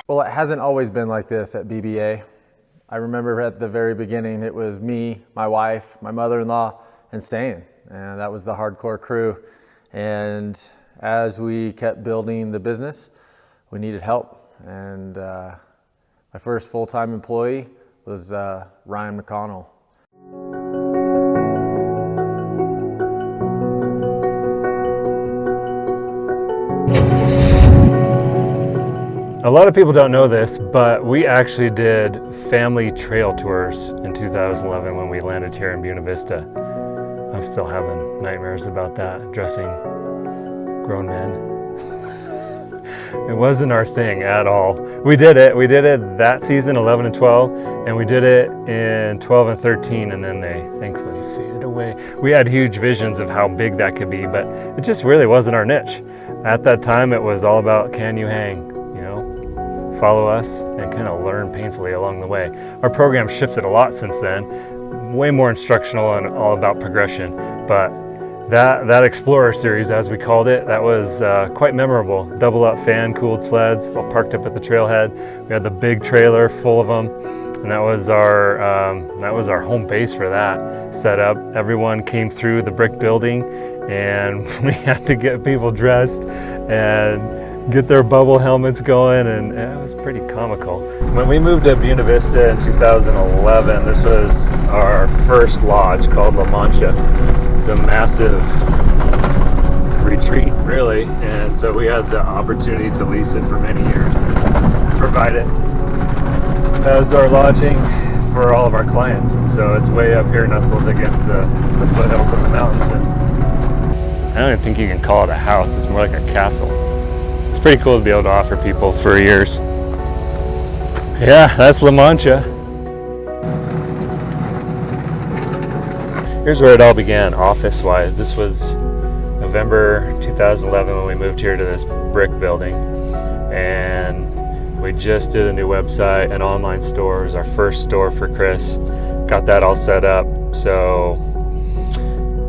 Well, it hasn't always been like this at BBA. I remember at the very beginning, it was me, my wife, my mother-in-law, and Sane, and that was the hardcore crew. And as we kept building the business, we needed help. And my first full-time employee was Ryan McConnell. A lot of people don't know this, but we actually did family trail tours in 2011 when we landed here in Buena Vista. I'm still having nightmares about that, dressing grown men. It wasn't our thing at all. We did it that season, 11 and 12, and we did it in 12 and 13, and then they thankfully faded away. We had huge visions of how big that could be, but it just really wasn't our niche. At that time, it was all about, can you hang? Follow us and kind of learn painfully along the way. Our program shifted a lot since then, way more instructional and all about progression, but that Explorer series, as we called it, that was quite memorable. Double up fan cooled sleds all parked up at the trailhead. We had the big trailer full of them, and that was our home base for that setup. Everyone came through the brick building, and we had to get people dressed and get their bubble helmets going, and it was pretty comical. When we moved to Buena Vista in 2011, this was our first lodge called La Mancha. It's a massive retreat, really, and so we had the opportunity to lease it for many years, provide it as our lodging for all of our clients. And so it's way up here nestled against the foothills of the mountains. And I don't even think you can call it a house, it's more like a castle. It's pretty cool to be able to offer people for years. Yeah, that's La Mancha. Here's where it all began, office-wise. This was November 2011 when we moved here to this brick building. And we just did a new website, an online store. It was our first store for Chris. Got that all set up. So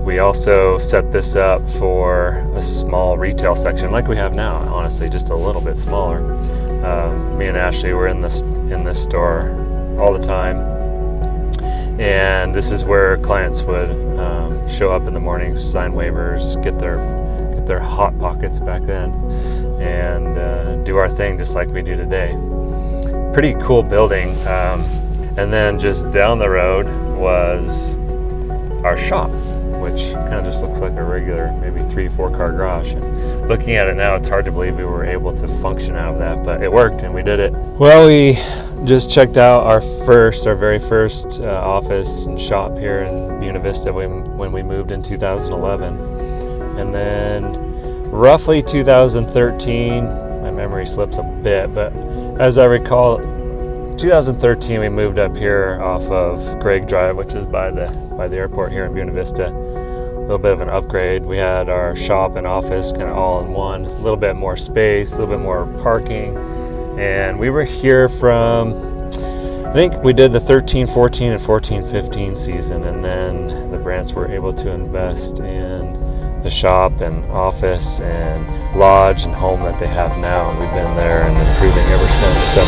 we also set this up for a small retail section like we have now, honestly, just a little bit smaller. Me and Ashley were in this store all the time. And this is where clients would show up in the mornings, sign waivers, get their hot pockets back then, and do our thing just like we do today. Pretty cool building. And then just down the road was our shop, which kind of just looks like a regular, maybe 3-4 car garage. And looking at it now, it's hard to believe we were able to function out of that, but it worked and we did it. Well, we just checked out our very first office and shop here in Buena Vista when we moved in 2011. And then roughly 2013, my memory slips a bit, but as I recall, 2013 we moved up here off of Gregg Drive, which is by the airport here in Buena Vista. A little bit of an upgrade. We had our shop and office kind of all in one. A little bit more space, a little bit more parking. And we were here from, I think we did the 13-14 and 14-15 season, and then the Brants were able to invest in the shop and office and lodge and home that they have now. And we've been there and improving ever since. So.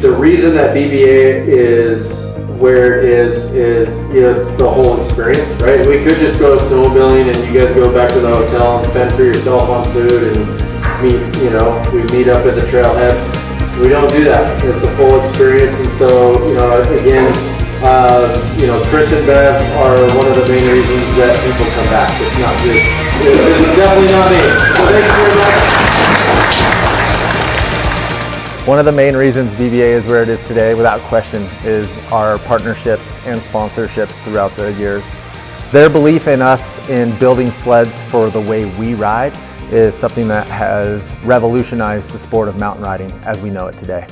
The reason that BBA is where it is it's the whole experience, right? We could just go snowmobiling and you guys go back to the hotel and fend for yourself on food and we meet up at the trailhead. We don't do that. It's a full experience, and so, again, Chris and Bev are one of the main reasons that people come back. It's not just, it's definitely not me. So thank you very much. One of the main reasons BBA is where it is today, without question, is our partnerships and sponsorships throughout the years. Their belief in us in building sleds for the way we ride is something that has revolutionized the sport of mountain riding as we know it today.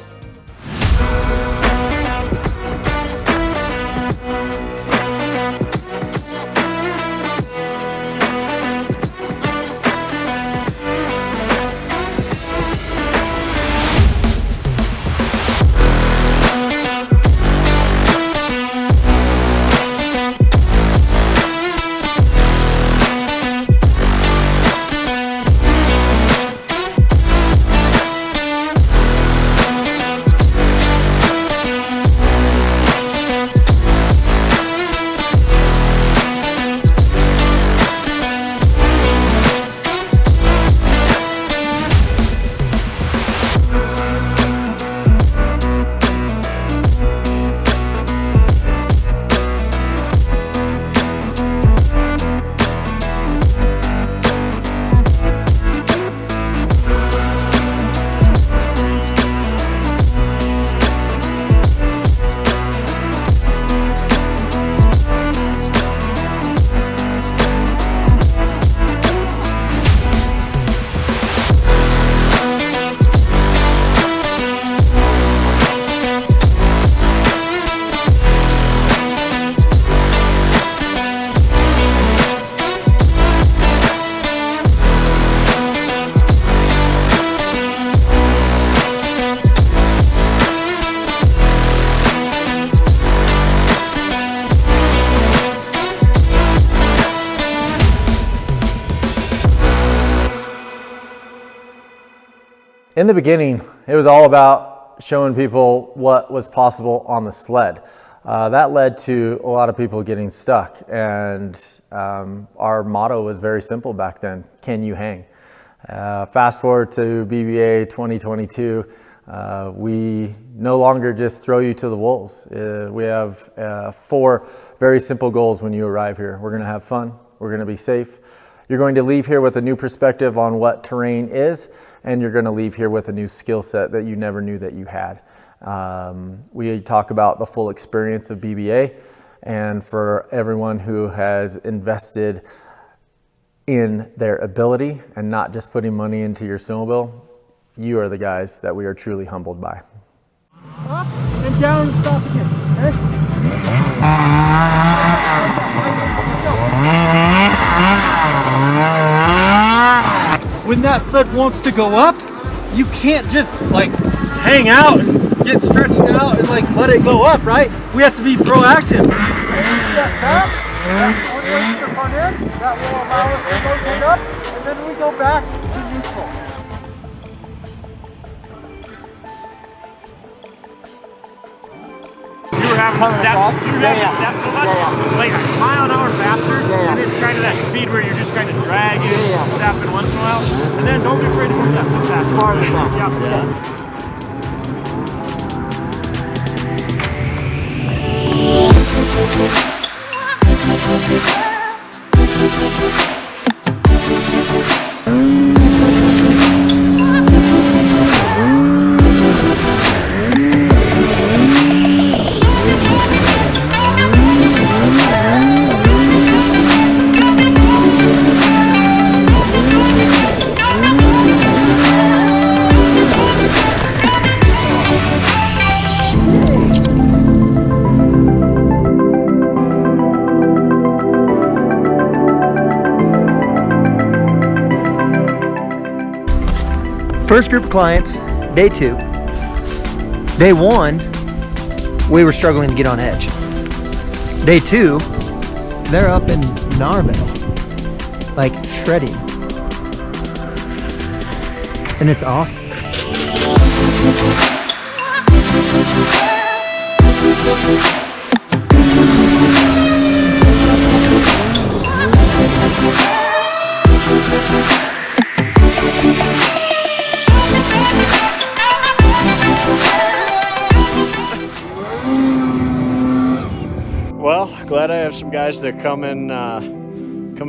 In the beginning, it was all about showing people what was possible on the sled. That led to a lot of people getting stuck, and our motto was very simple back then: can you hang? Fast forward to BBA 2022, we no longer just throw you to the wolves. We have 4 very simple goals when you arrive here. We're going to have fun, we're going to be safe, you're going to leave here with a new perspective on what terrain is, and you're going to leave here with a new skill set that you never knew that you had. We talk about the full experience of BBA, and for everyone who has invested in their ability and not just putting money into your snowmobile, you are the guys that we are truly humbled by. Up and down and stop again, okay? When that sled wants to go up, you can't just like hang out and get stretched out and like let it go up, right? We have to be proactive. Step back, that's one way to the front end, that will allow us to rotate up, and then we go back to neutral. You were having steps so much, like a mile an hour faster, and it's kind of that speed where you're just kind of dragging, stepping once in a while, and then don't be afraid to move that foot faster. First group of clients, day 2. Day 1, we were struggling to get on edge. Day 2, they're up in Narville, like shredding. And it's awesome. glad I have some guys that come and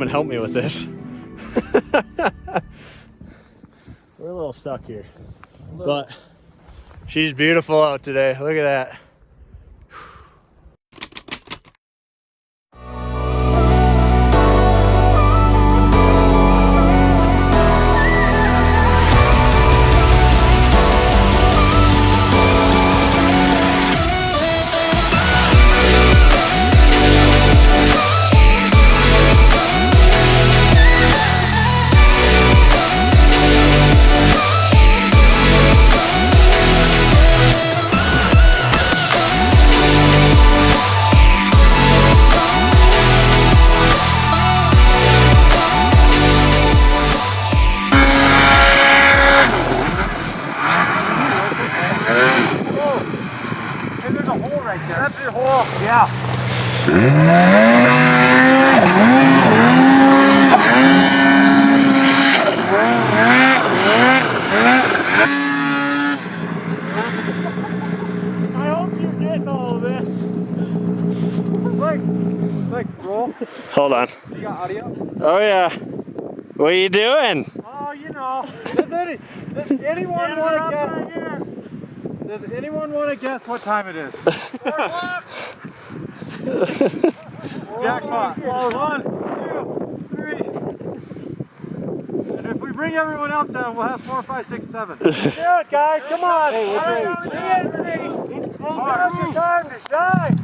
help me with this. We're a little stuck here, but she's beautiful out today. Look at that. That's your hole. Yeah. I hope you're getting all of this. Like, roll. Hold on. You got audio? Oh yeah. What are you doing? Oh, you know. Does anyone want to guess? Does anyone want to guess what time it is? 4 o'clock. Jackpot. 1, 2, 3. And if we bring everyone else down, we'll have 4, 5, 6, 7. Do it, guys. Come on. Hey, what's Hurry your- up, it's your time to shine.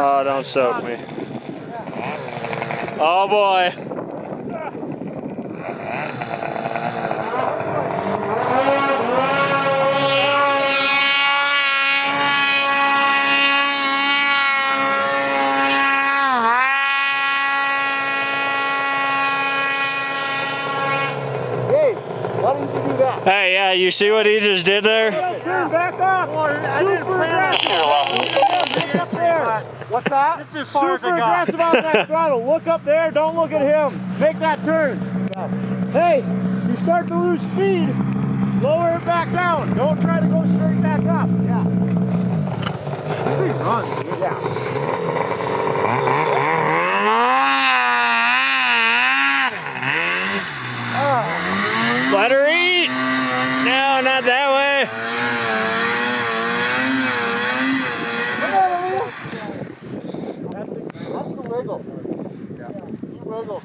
Oh, don't soak me. Oh boy. Hey, yeah, you see what he just did there? Turn back up. I didn't plan up there. What's that? This is as far as I got. Super aggressive on that throttle. Look up there. Don't look at him. Make that turn. Hey, you start to lose speed. Lower it back down. Don't try to go straight back up. Yeah. He runs. Yeah. Let her eat. No, not that way. That's the wiggle. Yeah. You wiggle.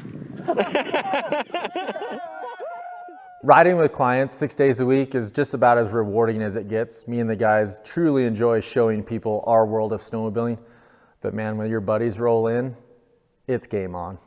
Riding with clients 6 days a week is just about as rewarding as it gets. Me and the guys truly enjoy showing people our world of snowmobiling. But man, when your buddies roll in, it's game on.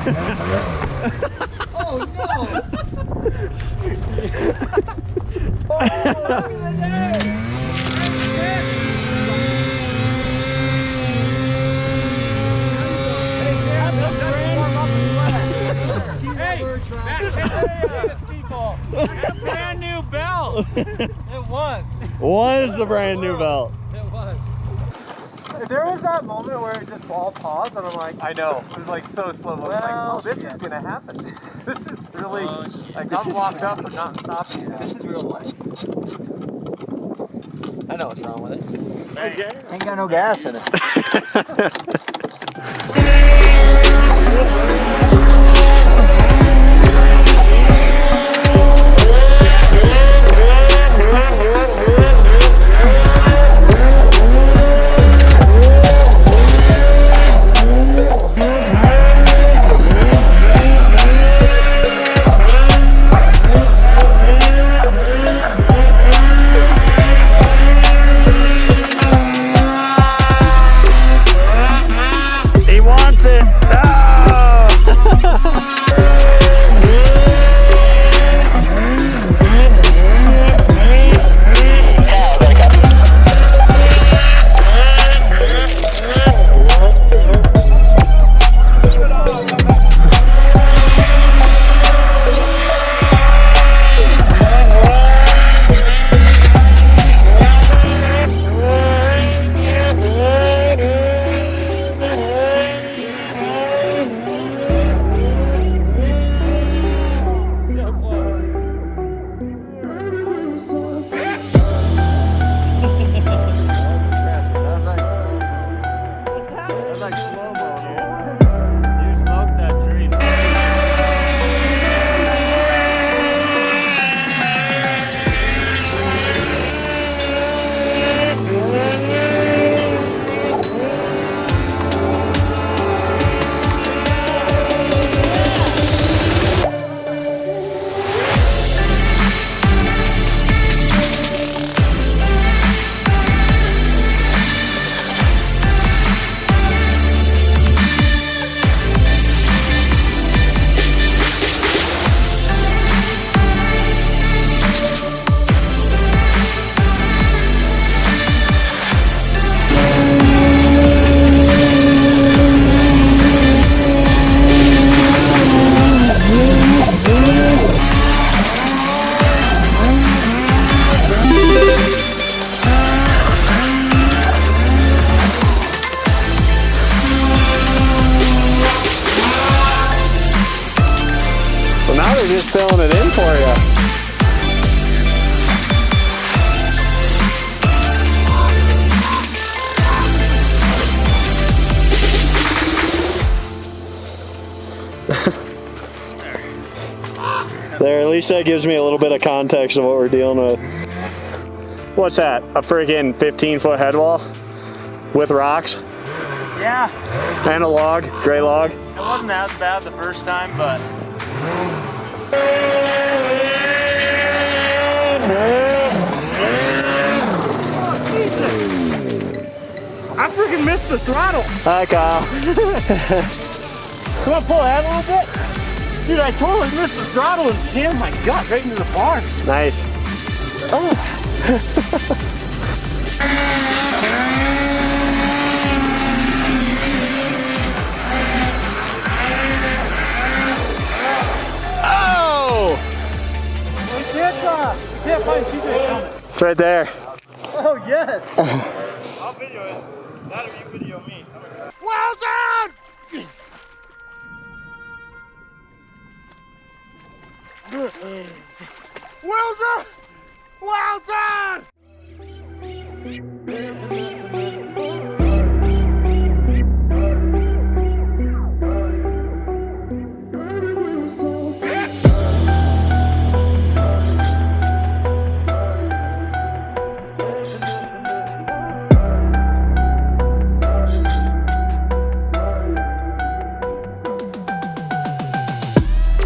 Oh no! Brand new belt. It was. Was a brand new belt. It was. There was that moment where it just all paused, and I'm like, I know. It was like so slow. I was like, oh, this is gonna happen. This is really like I'm locked up and not stopping. This is real life. I know what's wrong with it. Okay. Ain't got no gas in it. He wants it. Like slow-mo here. You smoked that tree. So now they're just filling it in for you. There, at least that gives me a little bit of context of what we're dealing with. What's that? A freaking 15-foot head wall with rocks Yeah, and a log, gray log. it wasn't as bad the first time, but I freaking missed the throttle. Hi, Kyle. Come on, pull that a little bit. Dude, I totally missed the throttle and jammed my gut right into the bars. Nice. Oh! Can't find TJ. It's right there. Oh yes. I'll video it. That or you video me. Well done! Well done! Well done!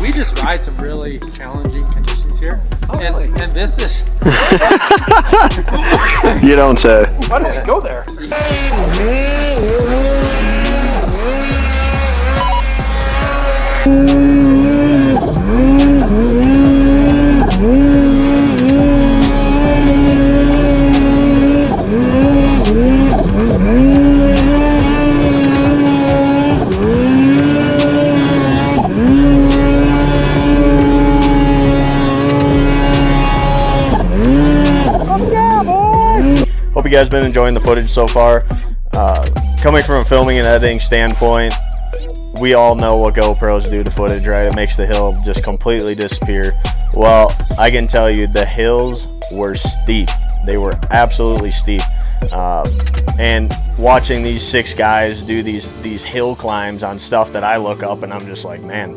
We just ride some really challenging conditions here. And this is You don't say. why don't we go there? Hope you guys been enjoying the footage so far. Coming from a filming and editing standpoint, we all know what GoPros do to footage, right? It makes the hill just completely disappear. Well, I can tell you the hills were steep. They were absolutely steep. And watching these 6 guys do these hill climbs on stuff that I look up and I'm just like, man,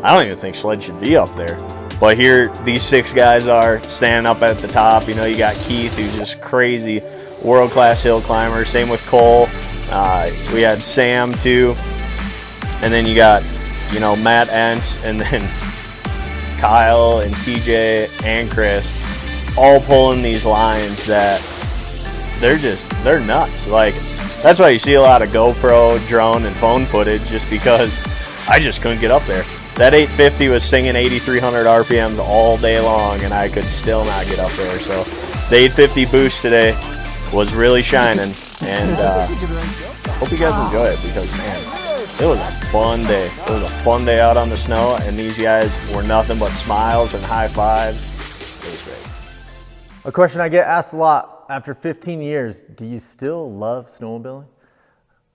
I don't even think sled should be up there. But here, these 6 guys are standing up at the top. You know, you got Keith, who's just crazy, world-class hill climber. Same with Cole. We had Sam, too. And then you got, you know, Matt Entz, and then Kyle and TJ and Chris, all pulling these lines that they're nuts. Like, that's why you see a lot of GoPro, drone, and phone footage, just because I just couldn't get up there. That 850 was singing 8,300 RPMs all day long, and I could still not get up there. So the 850 boost today was really shining, and hope you guys enjoy it, because, man, it was a fun day. It was a fun day out on the snow, and these guys were nothing but smiles and high fives. It was great. A question I get asked a lot after 15 years, do you still love snowmobiling?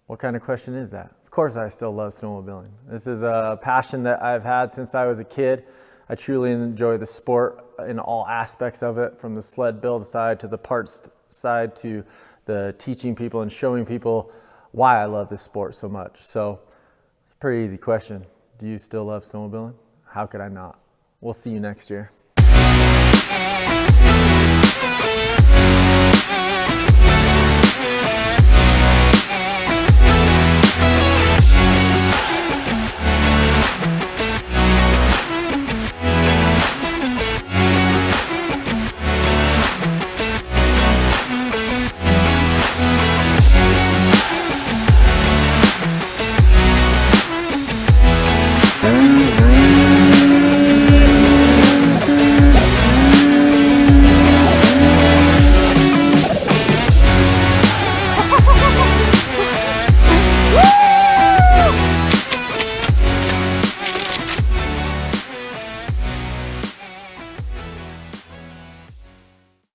What kind of question is that? Of course I still love snowmobiling. This is a passion that I've had since I was a kid. I truly enjoy the sport in all aspects of it, from the sled build side to the parts side to the teaching people and showing people why I love this sport so much. So it's a pretty easy question. Do you still love snowmobiling? How could I not? We'll see you next year.